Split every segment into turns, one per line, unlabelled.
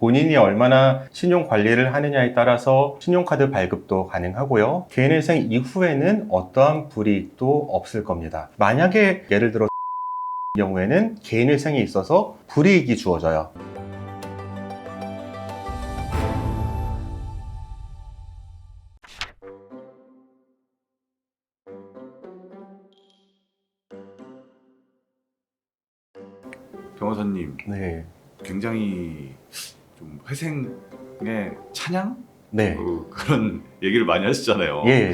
본인이 얼마나 신용 관리를 하느냐에 따라서 신용카드 발급도 가능하고요. 개인회생 이후에는 어떠한 불이익도 없을 겁니다. 만약에 예를 들어 경우에는 개인회생에 있어서 불이익이 주어져요.
변호사님,
네.
굉장히 좀 회생의 찬양?
네.
그런 얘기를 많이 하시잖아요.
예.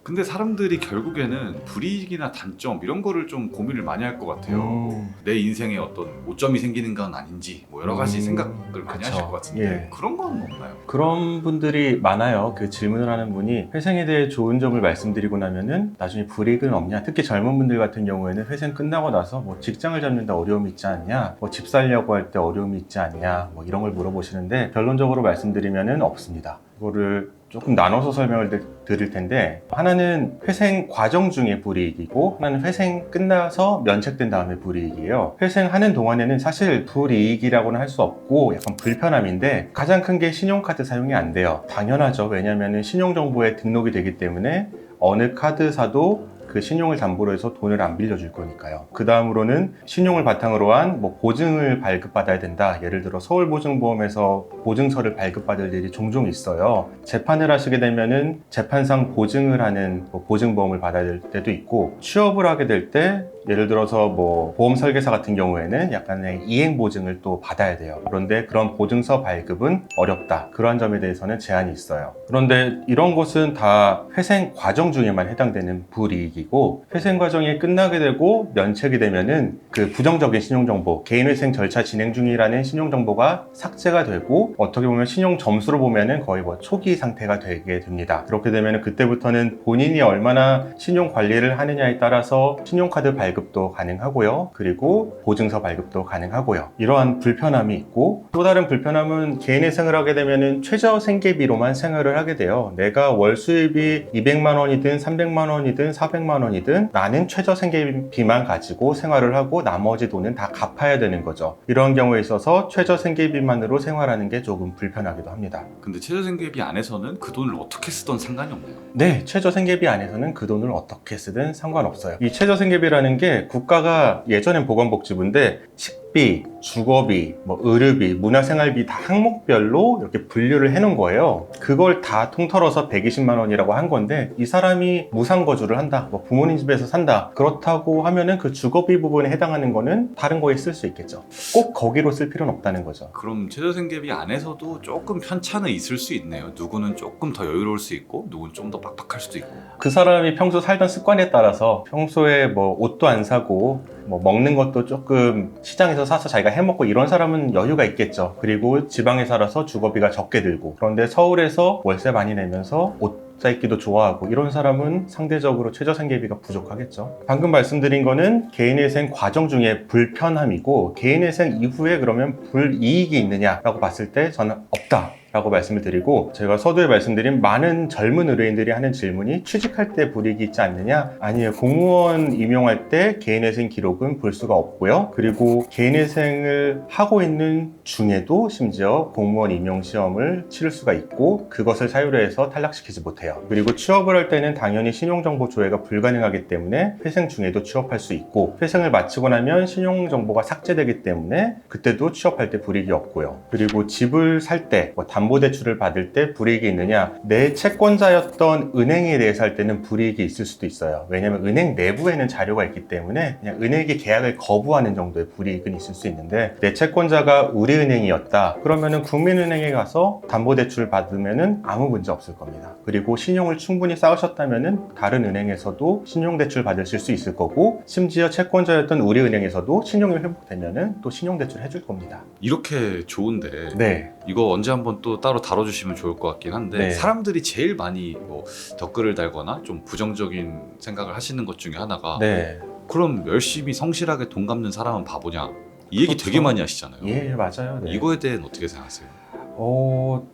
근데 사람들이 결국에는 불이익이나 단점 이런 거를 좀 고민을 많이 할 것 같아요. 내 인생에 어떤 오점이 생기는 건 아닌지 뭐 여러 가지 생각을 많이
그쵸.
하실 것 같은데
예.
그런 건 없나요?
그런 분들이 많아요. 그 질문을 하는 분이 회생에 대해 좋은 점을 말씀드리고 나면은 나중에 불이익은 없냐? 특히 젊은 분들 같은 경우에는 회생 끝나고 나서 뭐 직장을 잡는데 어려움이 있지 않냐? 뭐 집 살려고 할 때 어려움이 있지 않냐? 뭐 이런 걸 물어보시는데 결론적으로 말씀드리면은 없습니다. 이거를 조금 나눠서 설명을 드릴 텐데, 하나는 회생 과정 중에 불이익이고 하나는 회생 끝나서 면책된 다음에 불이익이에요. 회생하는 동안에는 사실 불이익이라고는 할 수 없고 약간 불편함인데, 가장 큰 게 신용카드 사용이 안 돼요. 당연하죠. 왜냐하면 신용정보에 등록이 되기 때문에 어느 카드사도 그 신용을 담보로 해서 돈을 안 빌려줄 거니까요. 그 다음으로는 신용을 바탕으로 한 뭐 보증을 발급받아야 된다. 예를 들어 서울보증보험에서 보증서를 발급받을 일이 종종 있어요. 재판을 하시게 되면은 재판상 보증을 하는 뭐 보증보험을 받아야 될 때도 있고, 취업을 하게 될 때 예를 들어서 뭐 보험 설계사 같은 경우에는 약간의 이행 보증을 또 받아야 돼요. 그런데 그런 보증서 발급은 어렵다. 그러한 점에 대해서는 제한이 있어요. 그런데 이런 것은 다 회생 과정 중에만 해당되는 불이익이고, 회생 과정이 끝나게 되고 면책이 되면은 그 부정적인 신용정보, 개인회생 절차 진행 중이라는 신용정보가 삭제가 되고, 어떻게 보면 신용 점수로 보면은 거의 뭐 초기 상태가 되게 됩니다. 그렇게 되면은 그때부터는 본인이 얼마나 신용 관리를 하느냐에 따라서 신용카드 발급도 가능하고요. 그리고 보증서 발급도 가능하고요. 이러한 불편함이 있고, 또 다른 불편함은 개인회생을 하게 되면은 최저 생계비로만 생활을 하게 돼요. 내가 월 수입이 200만 원이든 300만 원이든 400만 원이든 나는 최저 생계비만 가지고 생활을 하고 나머지 돈은 다 갚아야 되는 거죠. 이런 경우에 있어서 최저 생계비만으로 생활하는 게 조금 불편하기도 합니다.
근데 최저생계비 안에서는 그 돈을 어떻게 쓰던 상관이 없나요?
네, 최저 생계비 안에서는 그 돈을 어떻게 쓰든 상관없어요. 이 최저 생계비라는 게 국가가 예전엔 보건복지부인데 식비, 주거비, 뭐 의료비, 문화생활비 다 항목별로 이렇게 분류를 해놓은 거예요. 그걸 다 통틀어서 120만 원이라고 한 건데, 이 사람이 무상거주를 한다, 뭐 부모님 집에서 산다, 그렇다고 하면은 그 주거비 부분에 해당하는 거는 다른 거에 쓸 수 있겠죠. 꼭 거기로 쓸 필요는 없다는 거죠.
그럼 최저생계비 안에서도 조금 편차는 있을 수 있네요. 누구는 조금 더 여유로울 수 있고 누구는 좀 더 빡빡할 수도 있고.
그 사람이 평소 살던 습관에 따라서 평소에 뭐 옷도 안 사고 뭐 먹는 것도 조금 시장에서 사서 자기가 해먹고 이런 사람은 여유가 있겠죠. 그리고 지방에 살아서 주거비가 적게 들고, 그런데 서울에서 월세 많이 내면서 옷 사입기도 좋아하고 이런 사람은 상대적으로 최저생계비가 부족하겠죠. 방금 말씀드린 거는 개인회생 과정 중에 불편함이고, 개인회생 이후에 그러면 불이익이 있느냐라고 봤을 때 저는 없다 라고 말씀을 드리고, 제가 서두에 말씀드린 많은 젊은 의뢰인들이 하는 질문이 취직할 때 불이익이 있지 않느냐? 아니에요. 공무원 임용할 때 개인회생 기록은 볼 수가 없고요. 그리고 개인회생을 하고 있는 중에도 심지어 공무원 임용 시험을 치를 수가 있고 그것을 사유로 해서 탈락시키지 못해요. 그리고 취업을 할 때는 당연히 신용정보 조회가 불가능하기 때문에 회생 중에도 취업할 수 있고, 회생을 마치고 나면 신용정보가 삭제되기 때문에 그때도 취업할 때 불이익이 없고요. 그리고 집을 살 때 뭐 담보대출을 받을 때 불이익이 있느냐? 내 채권자였던 은행에 대해서 할 때는 불이익이 있을 수도 있어요. 왜냐하면 은행 내부에는 자료가 있기 때문에 그냥 은행의 계약을 거부하는 정도의 불이익은 있을 수 있는데, 내 채권자가 우리은행이었다 그러면은 국민은행에 가서 담보대출 받으면은 아무 문제 없을 겁니다. 그리고 신용을 충분히 쌓으셨다면은 다른 은행에서도 신용대출 받으실 수 있을 거고, 심지어 채권자였던 우리은행에서도 신용이 회복되면은 또 신용대출 해줄 겁니다.
이렇게 좋은데
네.
이거 언제 한번 또 따로 다뤄주시면 좋을 것 같긴 한데,
네.
사람들이 제일 많이 뭐 댓글을 달거나 좀 부정적인 생각을 하시는 것 중에 하나가
네.
그럼 열심히 성실하게 돈 갚는 사람은 바보냐, 이 얘기
그렇죠.
되게 많이 하시잖아요.
예, 맞아요. 네.
이거에 대해서는 어떻게 생각하세요?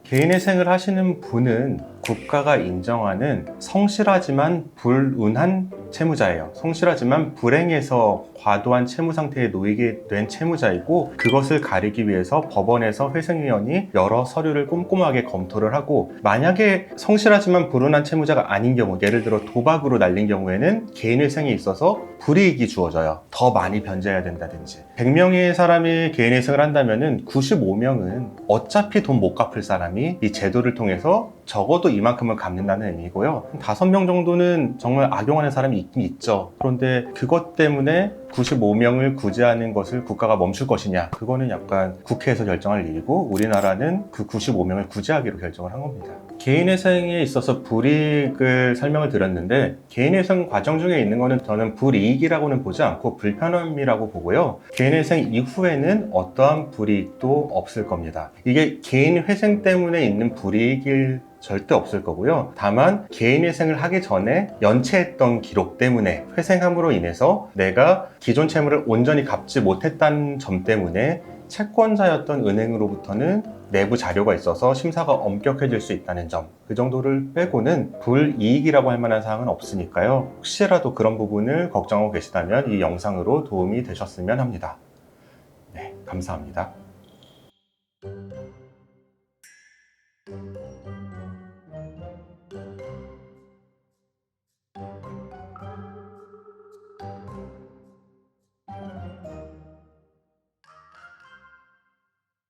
개인회생을 하시는 분은 국가가 인정하는 성실하지만 불운한 채무자예요. 성실하지만 불행해서 과도한 채무 상태에 놓이게 된 채무자이고, 그것을 가리기 위해서 법원에서 회생위원이 여러 서류를 꼼꼼하게 검토를 하고, 만약에 성실하지만 불운한 채무자가 아닌 경우, 예를 들어 도박으로 날린 경우에는 개인회생에 있어서 불이익이 주어져요. 더 많이 변제해야 된다든지. 100명의 사람이 개인회생을 한다면 95명은 어차피 돈 못 갚을 사람이 이 제도를 통해서 적어도 이만큼을 갚는다는 의미고요. 5명 정도는 정말 악용하는 사람이 있긴 있죠. 그런데 그것 때문에 95명을 구제하는 것을 국가가 멈출 것이냐, 그거는 약간 국회에서 결정할 일이고, 우리나라는 그 95명을 구제하기로 결정을 한 겁니다. 개인회생에 있어서 불이익을 설명을 드렸는데, 개인회생 과정 중에 있는 거는 저는 불이익이라고는 보지 않고 불편함이라고 보고요. 개인회생 이후에는 어떠한 불이익도 없을 겁니다. 이게 개인회생 때문에 있는 불이익일 절대 없을 거고요. 다만 개인회생을 하기 전에 연체했던 기록 때문에, 회생함으로 인해서 내가 기존 채무를 온전히 갚지 못했다는 점 때문에 채권자였던 은행으로부터는 내부 자료가 있어서 심사가 엄격해질 수 있다는 점, 그 정도를 빼고는 불이익이라고 할 만한 사항은 없으니까요. 혹시라도 그런 부분을 걱정하고 계시다면 이 영상으로 도움이 되셨으면 합니다. 네, 감사합니다.